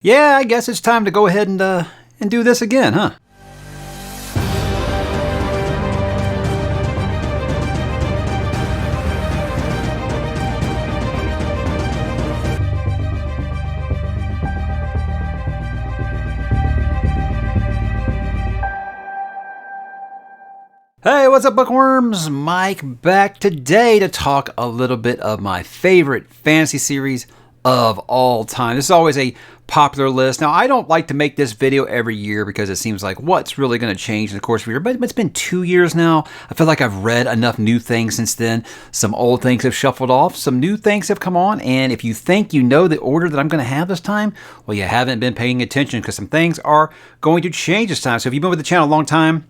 Yeah, I guess it's time to go ahead and do this again, huh? Hey, what's up, bookworms? Mike back today to talk a little bit of my favorite fantasy series of all time. This is always a popular list. Now, I don't like to make this video every year because it seems like what's really going to change in the course of a year, but it's been 2 years now. I feel like I've read enough new things since then. Some old things have shuffled off, some new things have come on, and if you think you know the order that I'm going to have this time, well, you haven't been paying attention because some things are going to change this time. So if you've been with the channel a long time,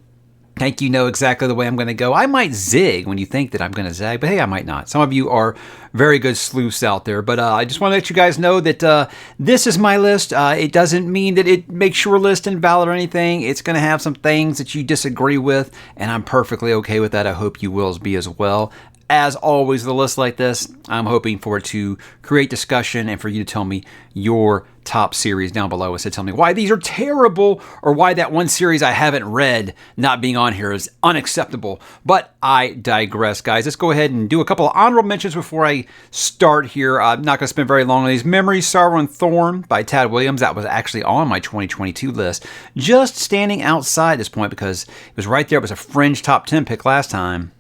I think you know exactly the way I'm going to go. I might zig when you think that I'm going to zag, but hey, I might not. Some of you are very good sleuths out there, but I just want to let you guys know that this is my list. It doesn't mean that it makes your list invalid or anything. It's going to have some things that you disagree with, and I'm perfectly okay with that. I hope you will be as well. As always, with a list like this, I'm hoping for it to create discussion and for you to tell me your top series down below. So tell me why these are terrible or why that one series I haven't read not being on here is unacceptable. But I digress, guys. Let's go ahead and do a couple of honorable mentions before I start here. I'm not going to spend very long on these. Memory, Sorrow, and Thorn by Tad Williams. That was actually on my 2022 list. Just standing outside this point because it was right there. It was a fringe top 10 pick last time.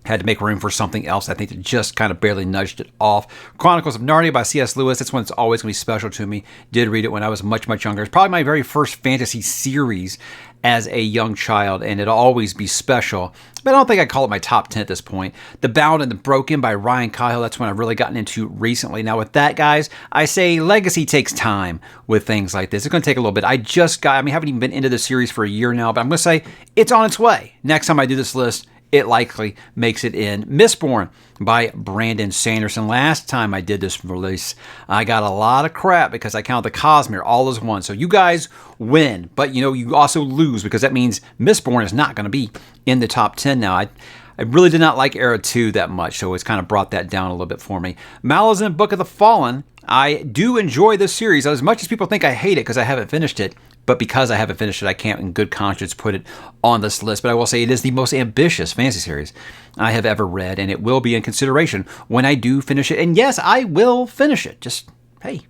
Had to make room for something else. I think that just kind of barely nudged it off. Chronicles of Narnia by C.S. Lewis. That's one that's always going to be special to me. Did read it when I was much, much younger. It's probably my very first fantasy series as a young child, and it'll always be special. But I don't think I'd call it my top 10 at this point. The Bound and the Broken by Ryan Cahill. That's one I've really gotten into recently. Now with that, guys, I say legacy takes time with things like this. It's going to take a little bit. I haven't even been into the series for a year now, but I'm going to say it's on its way. Next time I do this list, it likely makes it in. Mistborn by Brandon Sanderson. Last time I did this release, I got a lot of crap because I counted the Cosmere all as one. So you guys win, but you also lose because that means Mistborn is not going to be in the top 10 now. I really did not like Era 2 that much, so it's kind of brought that down a little bit for me. Malazan Book of the Fallen. I do enjoy this series. As much as people think I hate it because I haven't finished it, but because I haven't finished it, I can't in good conscience put it on this list. But I will say it is the most ambitious fantasy series I have ever read, and it will be in consideration when I do finish it. And yes, I will finish it. Just, hey,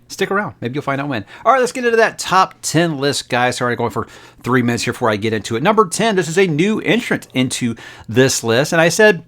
stick around. Maybe you'll find out when. All right, let's get into that top 10 list, guys. Sorry, I'm going for 3 minutes here before I get into it. Number 10, this is a new entrant into this list. And I said,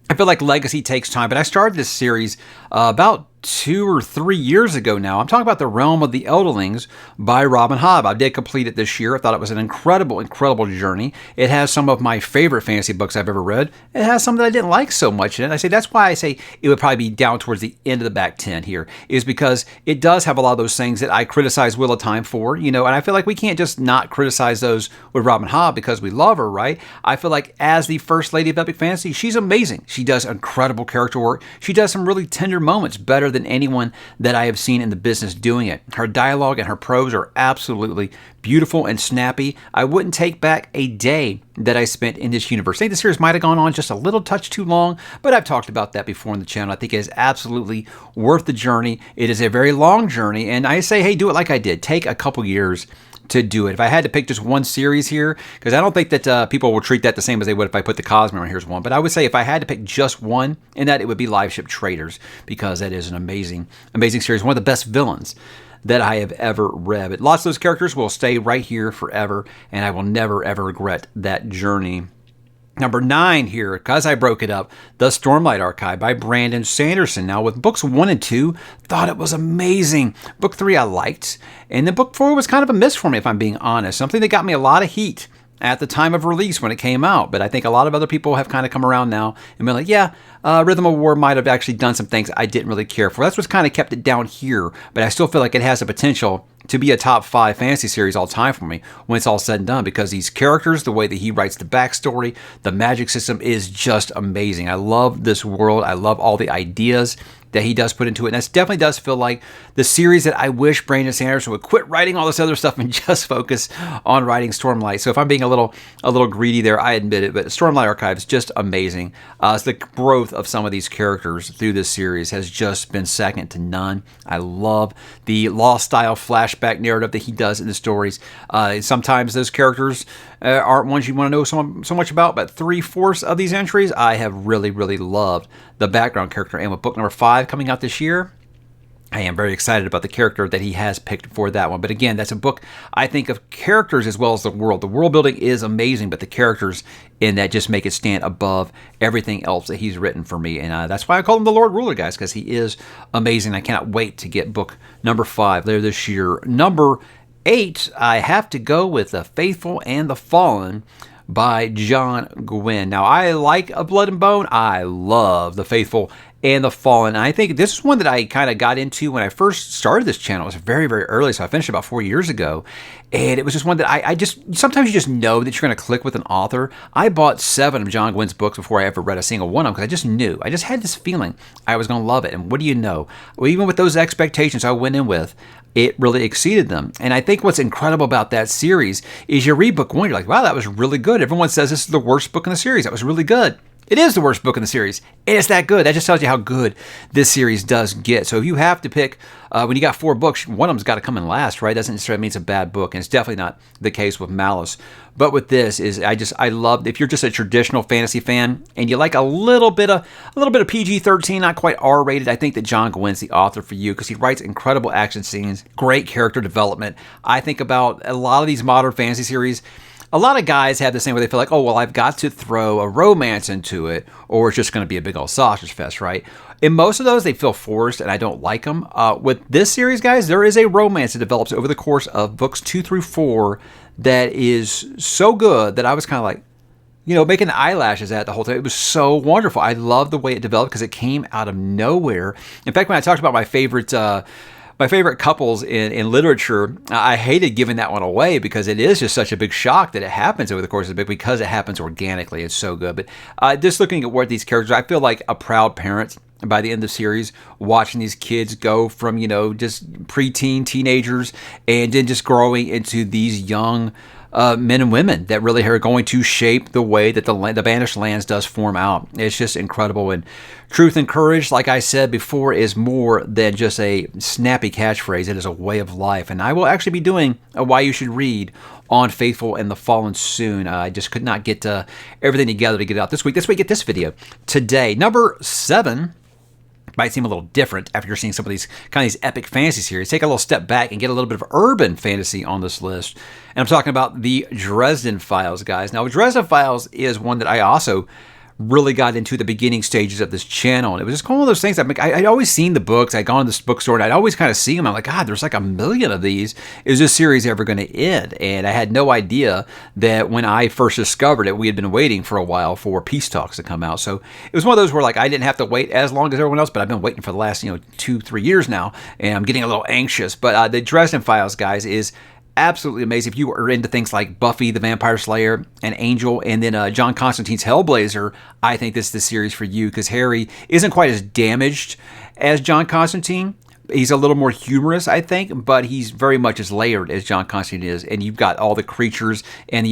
I feel like legacy takes time, but I started this series about 2 or 3 years ago now. I'm talking about The Realm of the Elderlings by Robin Hobb. I did complete it this year. I thought it was an incredible, incredible journey. It has some of my favorite fantasy books I've ever read. It has some that I didn't like so much in it. I say that's why I say it would probably be down towards the end of the back 10 here, is because it does have a lot of those things that I criticize Wheel of Time for, and I feel like we can't just not criticize those with Robin Hobb because we love her, right? I feel like as the First Lady of Epic Fantasy, she's amazing. She does incredible character work. She does some really tender moments, better than anyone that I have seen in the business doing it. Her dialogue and her prose are absolutely beautiful and snappy. I wouldn't take back a day that I spent in this universe. I think the series might have gone on just a little touch too long, but I've talked about that before on the channel. I think it is absolutely worth the journey. It is a very long journey, and I say, hey, do it like I did. Take a couple years to do it. If I had to pick just one series here, because I don't think that people will treat that the same as they would if I put the Cosmere on. Here's one, but I would say if I had to pick just one, in that it would be Live Ship Traders, because that is an amazing, amazing series. One of the best villains that I have ever read. But lots of those characters will stay right here forever, and I will never, ever regret that journey. Number 9 here, because I broke it up, The Stormlight Archive by Brandon Sanderson. Now, with books 1 and 2, thought it was amazing. Book 3 I liked, and then book 4 was kind of a miss for me, if I'm being honest. Something that got me a lot of heat at the time of release when it came out. But I think a lot of other people have kind of come around now and been like, yeah, Rhythm of War might have actually done some things I didn't really care for. That's what's kind of kept it down here. But I still feel like it has the potential to be a top 5 fantasy series all time for me when it's all said and done, because these characters, the way that he writes the backstory, the magic system is just amazing. I love this world. I love all the ideas that he does put into it. And that definitely does feel like the series that I wish Brandon Sanderson would quit writing all this other stuff and just focus on writing Stormlight. So if I'm being a little greedy there, I admit it, but Stormlight Archive is just amazing. The growth of some of these characters through this series has just been second to none. I love the Lost style flashback narrative that he does in the stories. Sometimes those characters aren't ones you want to know so much about, but 3/4 of these entries I have really loved the background character. And with book number 5 coming out this year, I am very excited about the character that he has picked for that one. But again, that's a book, I think, of characters as well as the world. The world building is amazing, but the characters in that just make it stand above everything else that he's written for me. And that's why I call him the Lord Ruler, guys, because he is amazing. I cannot wait to get book number 5 later this year. Number 8, I have to go with The Faithful and the Fallen by John Gwynne. Now, I like A Blood and Bone. I love The Faithful and the Fallen. And I think this is one that I kind of got into when I first started this channel. It was very early, so I finished about 4 years ago. And it was just one that I just, sometimes you just know that you're going to click with an author. I bought 7 of John Gwynne's books before I ever read a single one of them because I just knew. I just had this feeling I was going to love it. And what do you know? Well, even with those expectations I went in with, it really exceeded them. And I think what's incredible about that series is you read book 1, you're like, wow, that was really good. Everyone says this is the worst book in the series. That was really good. It is the worst book in the series, and it's that good. That just tells you how good this series does get. So if you have to pick, when you got 4 books, one of them's got to come in last, right? Doesn't necessarily mean it's a bad book, and it's definitely not the case with Malice. But with this, I love, if you're just a traditional fantasy fan and you like a little bit of PG-13, not quite R-rated, I think that John Gwynne's the author for you because he writes incredible action scenes, great character development. I think about a lot of these modern fantasy series. A lot of guys have this thing where they feel like, oh, well, I've got to throw a romance into it or it's just going to be a big old sausage fest, right? In most of those, they feel forced and I don't like them. With this series, guys, there is a romance that develops over the course of books 2 through 4 that is so good that I was kind of like, making eyelashes at the whole time. It was so wonderful. I love the way it developed because it came out of nowhere. In fact, when I talked about my favorite couples in literature, I hated giving that one away because it is just such a big shock that it happens over the course of the book because it happens organically. It's so good. But just looking at what these characters, I feel like a proud parent by the end of the series, watching these kids go from, just preteen teenagers and then just growing into these young men and women that really are going to shape the way that the Banished Lands does form out. It's just incredible. And truth and courage, like I said before, is more than just a snappy catchphrase. It is a way of life. And I will actually be doing a Why You Should Read on Faithful and the Fallen soon. I just could not get everything together to get it out this week. Get this video today. Number 7 might seem a little different after you're seeing some of these epic fantasy series. Take a little step back and get a little bit of urban fantasy on this list. And I'm talking about the Dresden Files, guys. Now, Dresden Files is one that I also really got into the beginning stages of this channel. And it was just one of those things. I'd always seen the books. I'd gone to this bookstore and I'd always kind of see them. I'm like, God, there's like 1 million of these. Is this series ever going to end? And I had no idea that when I first discovered it, we had been waiting for a while for Peace Talks to come out. So it was one of those where I didn't have to wait as long as everyone else, but I've been waiting for the last 2-3 years now, and I'm getting a little anxious. But the Dresden Files, guys, is absolutely amazing. If you are into things like Buffy the Vampire Slayer and Angel and then John Constantine's Hellblazer, I think this is the series for you because Harry isn't quite as damaged as John Constantine. He's a little more humorous, I think, but he's very much as layered as John Constantine is. And you've got all the creatures and,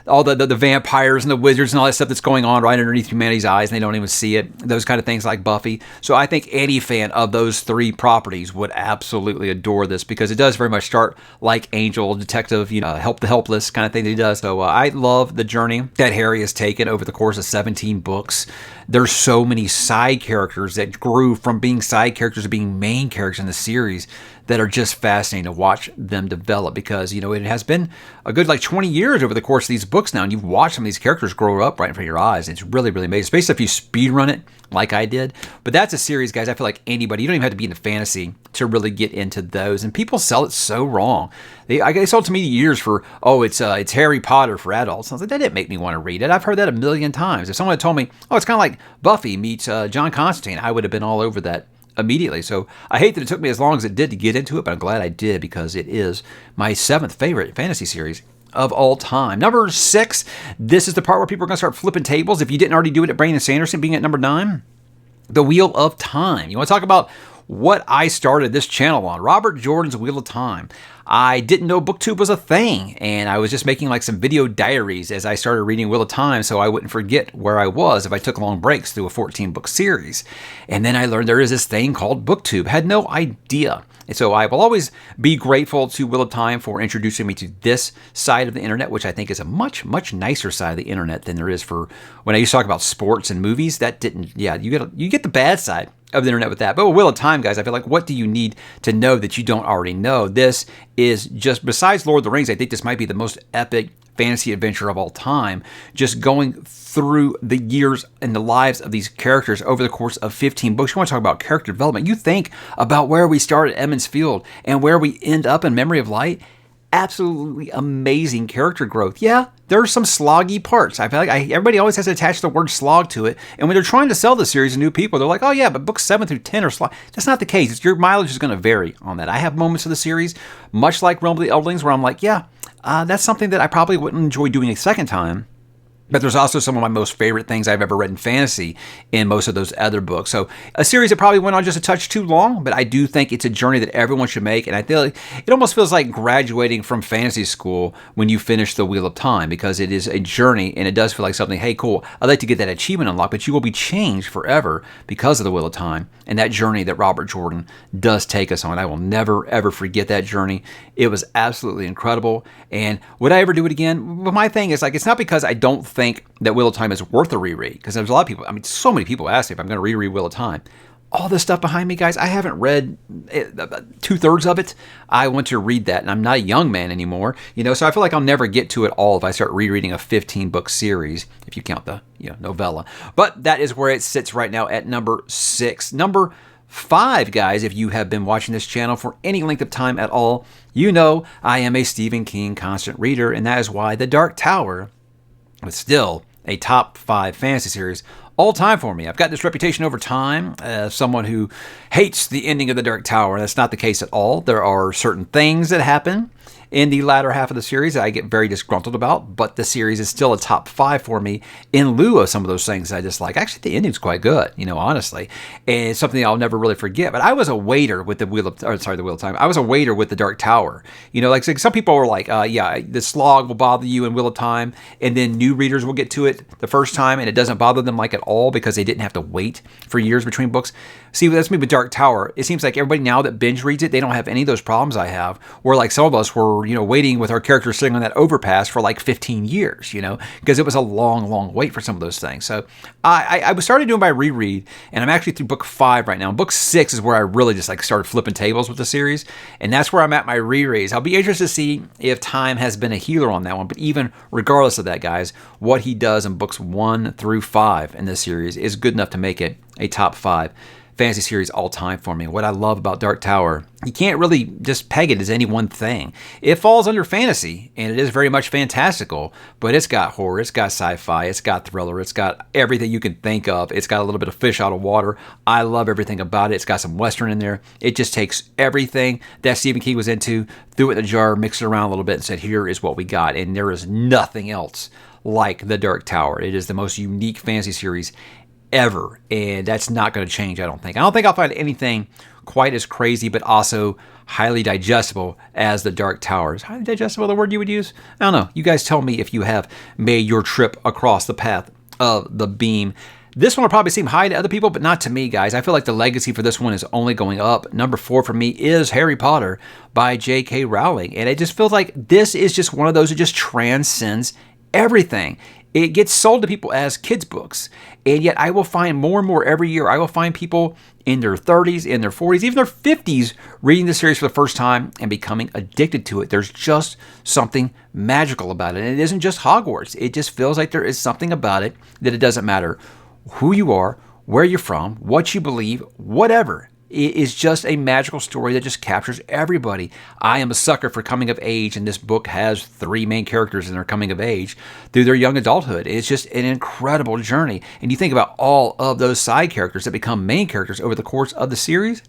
all the vampires and the wizards and all that stuff that's going on right underneath humanity's eyes and they don't even see it. Those kind of things like Buffy. So I think any fan of those 3 properties would absolutely adore this because it does very much start like Angel, detective, help the helpless kind of thing that he does. So I love the journey that Harry has taken over the course of 17 books. There's so many side characters that grew from being side characters to being main characters in the series that are just fascinating to watch them develop because, it has been a good 20 years over the course of these books now, and you've watched some of these characters grow up right in front of your eyes. It's really amazing, especially if you speed run it like I did. But that's a series, guys, I feel like anybody, you don't even have to be into fantasy to really get into those, and people sell it so wrong. They sold to me years for, it's Harry Potter for adults. I was like, that didn't make me want to read it. I've heard that 1 million times. If someone had told me, it's kind of like Buffy meets John Constantine, I would have been all over that immediately. So I hate that it took me as long as it did to get into it, but I'm glad I did because it is my 7th favorite fantasy series of all time. Number 6, this is the part where people are going to start flipping tables. If you didn't already do it at Brandon Sanderson being at number 9, the Wheel of Time. You want to talk about what I started this channel on, Robert Jordan's Wheel of Time. I didn't know BookTube was a thing, and I was just making like some video diaries as I started reading Wheel of Time so I wouldn't forget where I was if I took long breaks through a 14-book series. And then I learned there is this thing called BookTube. Had no idea. And so I will always be grateful to Wheel of Time for introducing me to this side of the internet, which I think is a much, much nicer side of the internet than there is for when I used to talk about sports and movies. That didn't, yeah, you get the bad side of the internet with that. But with Wheel of Time, guys, I feel like, what do you need to know that you don't already know? This is just, besides Lord of the Rings, I think this might be the most epic fantasy adventure of all time. Just going through the years and the lives of these characters over the course of 15 books. You want to talk about character development. You think about where we start at Emond's Field and where we end up in Memory of Light. Absolutely amazing character growth. Yeah, there are some sloggy parts. I feel like everybody always has to attach the word slog to it. And when they're trying to sell the series to new people, they're like, oh yeah, but books 7 through 10 are slog. That's not the case. Your mileage is going to vary on that. I have moments of the series, much like Realm of the Elderlings, where I'm like, yeah, that's something that I probably wouldn't enjoy doing a second time. But there's also some of my most favorite things I've ever read in fantasy in most of those other books. So a series that probably went on just a touch too long, but I do think it's a journey that everyone should make. And I feel like it almost feels like graduating from fantasy school when you finish the Wheel of Time, because it is a journey and it does feel like something, hey, cool, I'd like to get that achievement unlocked, but you will be changed forever because of the Wheel of Time and that journey that Robert Jordan does take us on. I will never, ever forget that journey. It was absolutely incredible. And would I ever do it again? Well, my thing is, like, it's not because I don't think that Wheel of Time is worth a reread, because there's a lot of people, I mean, so many people ask me if I'm going to reread Wheel of Time. All this stuff behind me, guys, I haven't read 2/3 of it. I want to read that, and I'm not a young man anymore, so I feel like I'll never get to it all if I start rereading a 15-book series, if you count the novella. But that is where it sits right now at number 6. Number 5, guys, if you have been watching this channel for any length of time at all, you know I am a Stephen King constant reader, and that is why The Dark Tower was still a top 5 fantasy series all time for me. I've got this reputation over time as someone who hates the ending of The Dark Tower. That's not the case at all. There are certain things that happen in the latter half of the series that I get very disgruntled about, but the series is still a top 5 for me in lieu of some of those things I dislike. Actually, the ending's quite good, honestly. And it's something I'll never really forget. But I was a waiter with the Wheel of Time. I was a waiter with The Dark Tower. Like some people were like, yeah, the slog will bother you in Wheel of Time, and then new readers will get to it the first time, and it doesn't bother them like at all because they didn't have to wait for years between books. See, that's me with Dark Tower. It seems like everybody now that binge reads it, they don't have any of those problems I have, where like some of us were, waiting with our characters sitting on that overpass for like 15 years, because it was a long, long wait for some of those things. So I was started doing my reread, and I'm actually through book 5 right now. Book 6 is where I really just like started flipping tables with the series, and that's where I'm at my rereads. I'll be interested to see if time has been a healer on that one, but even regardless of that, guys, what he does in books 1 through 5 in this series is good enough to make it a top 5 fantasy series all time for me. What I love about Dark Tower, you can't really just peg it as any one thing. It falls under fantasy, and it is very much fantastical, but it's got horror, it's got sci-fi, it's got thriller, it's got everything you can think of. It's got a little bit of fish out of water. I love everything about it. It's got some Western in there. It just takes everything that Stephen King was into, threw it in a jar, mixed it around a little bit, and said, here is what we got. And there is nothing else like The Dark Tower. It is the most unique fantasy series ever, and that's not going to change, I don't think. I don't think I'll find anything quite as crazy, but also highly digestible as The Dark Tower. Is highly digestible the word you would use? I don't know. You guys tell me if you have made your trip across the path of the beam. This one will probably seem high to other people, but not to me, guys. I feel like the legacy for this one is only going up. Number 4 for me is Harry Potter by J.K. Rowling, and it just feels like this is just one of those that just transcends everything. It gets sold to people as kids' books, and yet I will find more and more every year. I will find people in their 30s, in their 40s, even their 50s reading the series for the first time and becoming addicted to it. There's just something magical about it, and it isn't just Hogwarts. It just feels like there is something about it that it doesn't matter who you are, where you're from, what you believe, whatever. It is just a magical story that just captures everybody. I am a sucker for coming of age, and this book has 3 main characters in their coming of age through their young adulthood. It's just an incredible journey. And you think about all of those side characters that become main characters over the course of the series,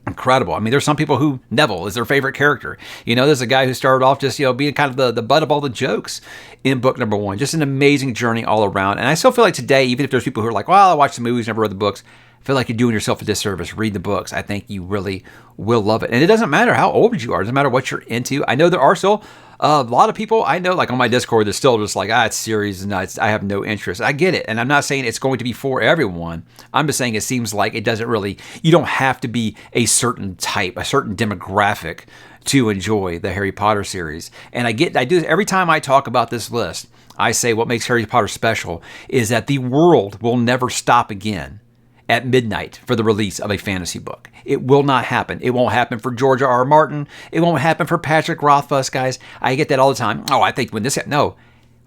incredible. I mean, there's some people who Neville is their favorite character. You know, there's a guy who started off just, being kind of the butt of all the jokes in book number 1. Just an amazing journey all around. And I still feel like today, even if there's people who are like, well, I watched the movies, never read the books, I feel like you're doing yourself a disservice. Read the books. I think you really will love it. And it doesn't matter how old you are. It doesn't matter what you're into. I know there are still a lot of people I know, like on my Discord, they're still just like, it's series and I have no interest. I get it. And I'm not saying it's going to be for everyone. I'm just saying it seems like it doesn't really, you don't have to be a certain type, a certain demographic to enjoy the Harry Potter series. And I do this every time I talk about this list. I say what makes Harry Potter special is that the world will never stop again at midnight for the release of a fantasy book. It will not happen. It won't happen for George R.R. Martin. It won't happen for Patrick Rothfuss, guys. I get that all the time. Oh, I think when this... No.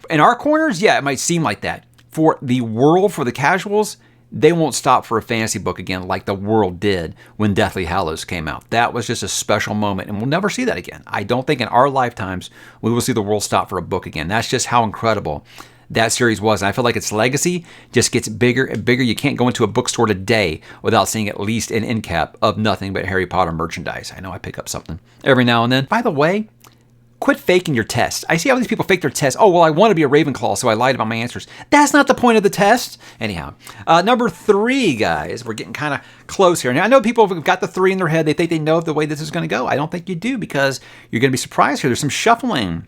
In our corners, yeah, it might seem like that. For the world, for the casuals, they won't stop for a fantasy book again like the world did when Deathly Hallows came out. That was just a special moment, and we'll never see that again. I don't think in our lifetimes we will see the world stop for a book again. That's just how incredible that series was. And I feel like its legacy just gets bigger and bigger. You can't go into a bookstore today without seeing at least an end cap of nothing but Harry Potter merchandise. I know I pick up something every now and then. By the way, quit faking your test. I see how these people fake their test. Oh, well, I want to be a Ravenclaw, so I lied about my answers. That's not the point of the test. Anyhow, number 3, guys. We're getting kind of close here. Now, I know people have got the 3 in their head. They think they know the way this is going to go. I don't think you do, because you're going to be surprised here. There's some shuffling.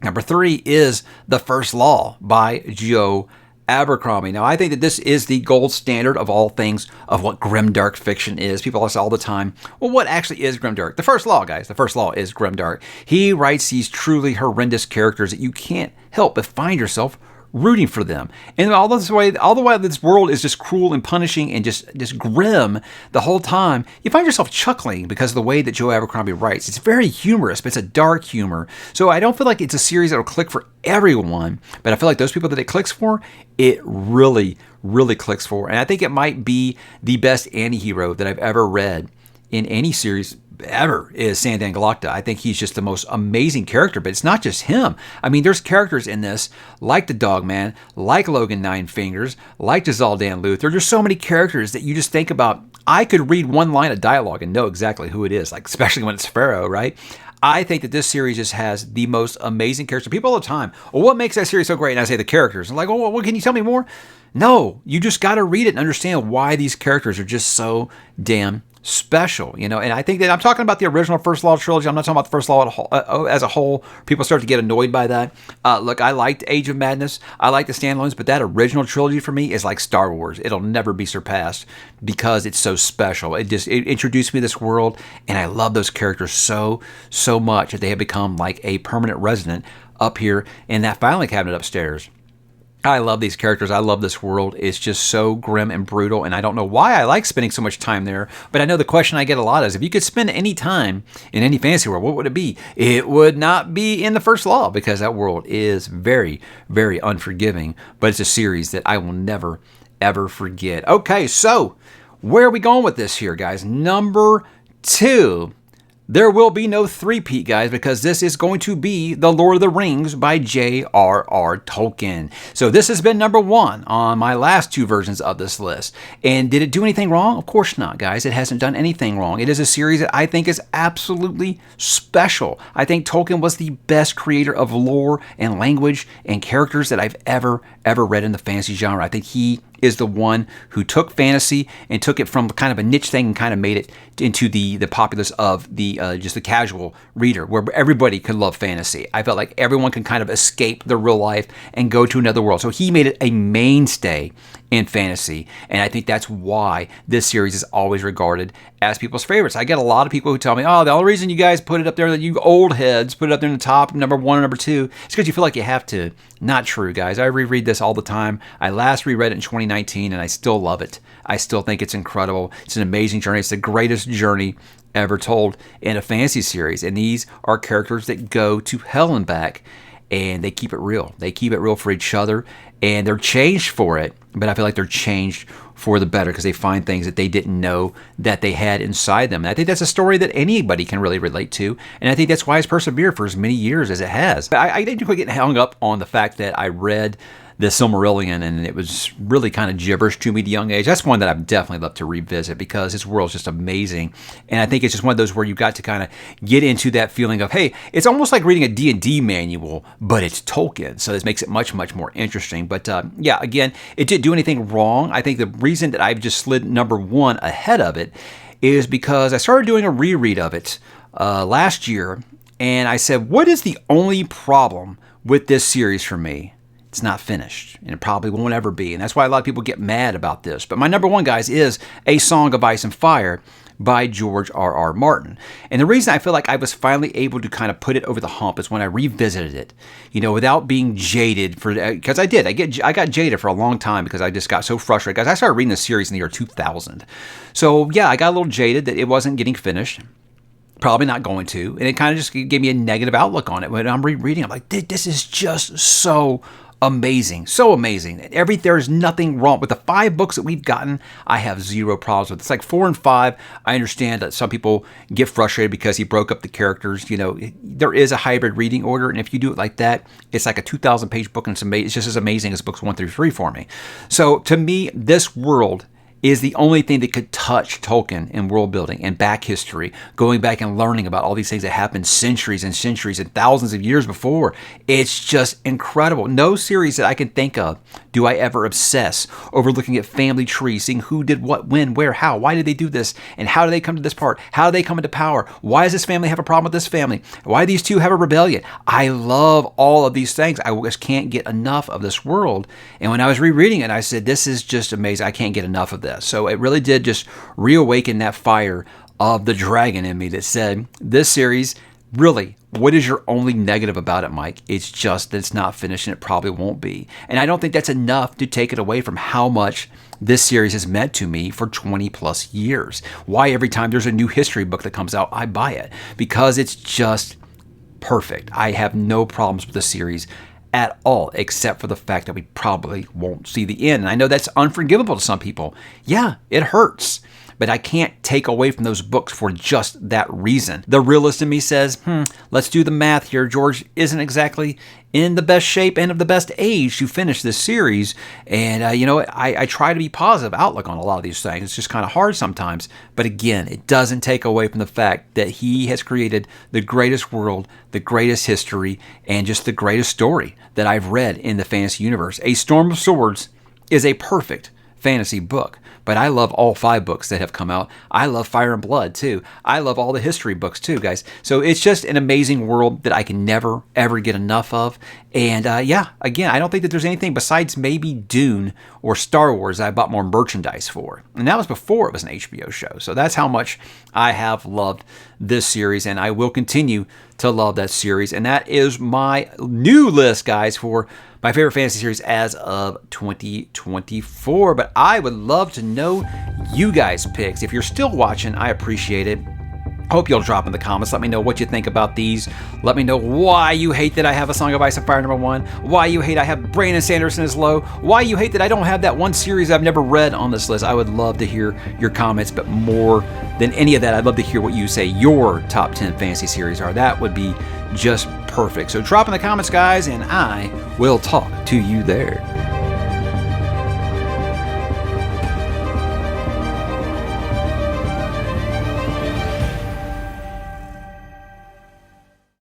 Number 3 is The First Law by Joe Abercrombie. Now, I think that this is the gold standard of all things of what grimdark fiction is. People ask all the time, well, what actually is grimdark? The First Law, guys. The First Law is grimdark. He writes these truly horrendous characters that you can't help but find yourself rooting for them. And all the way this world is just cruel and punishing and just grim the whole time, you find yourself chuckling because of the way that Joe Abercrombie writes. It's very humorous, but it's a dark humor. So I don't feel like it's a series that will click for everyone, but I feel like those people that it clicks for, it really, really clicks for. And I think it might be the best anti-hero that I've ever read in any series ever is Sandan Galacta. I think he's just the most amazing character, but it's not just him. I mean, there's characters in this like the Dogman, like Logan Nine Fingers, like Ds'al'dan Luther. There's so many characters that you just think about. I could read one line of dialogue and know exactly who it is, like especially when it's Pharaoh, right? I think that this series just has the most amazing characters. People all the time, well, what makes that series so great? And I say the characters. I'm like, oh, well, can you tell me more? No, you just got to read it and understand why these characters are just so damn special, and I think that I'm talking about the original First Law trilogy. I'm not talking about the First Law as a whole. People start to get annoyed by that. Look, I liked Age of Madness. I like the standalones, but that original trilogy for me is like Star Wars. It'll never be surpassed because it's so special. It introduced me to this world, and I love those characters so much that they have become like a permanent resident up here in that filing cabinet upstairs. I love these characters. I love this world. It's just so grim and brutal, and I don't know why I like spending so much time there, but I know the question I get a lot is, if you could spend any time in any fantasy world, what would it be? It would not be in the First Law, because that world is very, very unforgiving, but it's a series that I will never, ever forget. Okay, so where are we going with this here, guys? Number 2. There will be no three-peat, guys, because this is going to be The Lord of the Rings by J.R.R. Tolkien. So this has been number 1 on my last 2 versions of this list. And did it do anything wrong? Of course not, guys. It hasn't done anything wrong. It is a series that I think is absolutely special. I think Tolkien was the best creator of lore and language and characters that I've ever read in the fantasy genre. I think he is the one who took fantasy and took it from kind of a niche thing and kind of made it into the populace of the just the casual reader, where everybody could love fantasy. I felt like everyone can kind of escape their real life and go to another world. So he made it a mainstay in fantasy, and I think that's why this series is always regarded as people's favorites. I get a lot of people who tell me, oh, the only reason you guys put it up there, that you old heads put it up there in the top, number 1 and number 2, is because you feel like you have to. Not true, guys. I reread this all the time. I last reread it in 2019, and I still love it. I still think it's incredible. It's an amazing journey. It's the greatest journey ever told in a fantasy series, and these are characters that go to hell and back, and they keep it real. They keep it real for each other, and they're changed for it, but I feel like they're changed for the better because they find things that they didn't know that they had inside them. And I think that's a story that anybody can really relate to, and I think that's why it's persevered for as many years as it has. I didn't quite get hung up on the fact that I read the Silmarillion, and it was really kind of gibberish to me at a young age. That's one that I've definitely loved to revisit because his world's just amazing. And I think it's just one of those where you got to kind of get into that feeling of, hey, it's almost like reading a D&D manual, but it's Tolkien. So this makes it much, much more interesting. But yeah, again, it didn't do anything wrong. I think the reason that I've just slid number 1 ahead of it is because I started doing a reread of it last year, and I said, what is the only problem with this series for me? It's not finished, and it probably won't ever be, and that's why a lot of people get mad about this. But my number 1, guys, is A Song of Ice and Fire by George R.R. Martin. And the reason I feel like I was finally able to kind of put it over the hump is when I revisited it, you know, without being jaded, because I did. I got jaded for a long time because I just got so frustrated. Guys, I started reading this series in the year 2000. So yeah, I got a little jaded that it wasn't getting finished. Probably not going to. And it kind of just gave me a negative outlook on it. When I'm rereading, I'm like, this is just so amazing. So amazing. There's nothing wrong with the 5 books that we've gotten. I have zero problems with it. It's like 4 and 5. I understand that some people get frustrated because he broke up the characters. You know, there is a hybrid reading order. And if you do it like that, it's like a 2,000 page book. And it's amazing. It's just as amazing as books 1 through 3 for me. So to me, this world is the only thing that could touch Tolkien in world building and back history, going back and learning about all these things that happened centuries and centuries and thousands of years before. It's just incredible. No series that I can think of do I ever obsess over looking at family trees, seeing who did what, when, where, how, why did they do this, and how do they come to this part? How do they come into power? Why does this family have a problem with this family? Why do these two have a rebellion? I love all of these things. I just can't get enough of this world. And when I was rereading it, I said, this is just amazing. I can't get enough of this. So it really did just reawaken that fire of the dragon in me that said, this series, really, what is your only negative about it, Mike? It's just that it's not finished, and it probably won't be. And I don't think that's enough to take it away from how much this series has meant to me for 20 plus years. Why every time there's a new history book that comes out, I buy it. Because it's just perfect. I have no problems with the series at all, except for the fact that we probably won't see the end. And I know that's unforgivable to some people. Yeah, it hurts. But I can't take away from those books for just that reason. The realist in me says, let's do the math here. George isn't exactly in the best shape and of the best age to finish this series. And, you know, I try to be positive outlook on a lot of these things. It's just kind of hard sometimes. But again, it doesn't take away from the fact that he has created the greatest world, the greatest history, and just the greatest story that I've read in the fantasy universe. A Storm of Swords is a perfect fantasy book. But I love all 5 books that have come out. I love Fire and Blood, too. I love all the history books, too, guys. So it's just an amazing world that I can never, ever get enough of. And yeah, again, I don't think that there's anything besides maybe Dune or Star Wars that I bought more merchandise for. And that was before it was an HBO show. So that's how much I have loved this series. And I will continue to love that series. And that is my new list, guys, for my favorite fantasy series as of 2024. But I would love to know you guys' picks. If you're still watching, I appreciate it. Hope you'll drop in the comments. Let me know what you think about these. Let me know why you hate that I have A Song of Ice and Fire number 1. Why you hate I have Brandon Sanderson as low. Why you hate that I don't have that one series I've never read on this list. I would love to hear your comments, but more than any of that, I'd love to hear what you say your top 10 fantasy series are. That would be just perfect. So drop in the comments, guys, and I will talk to you there.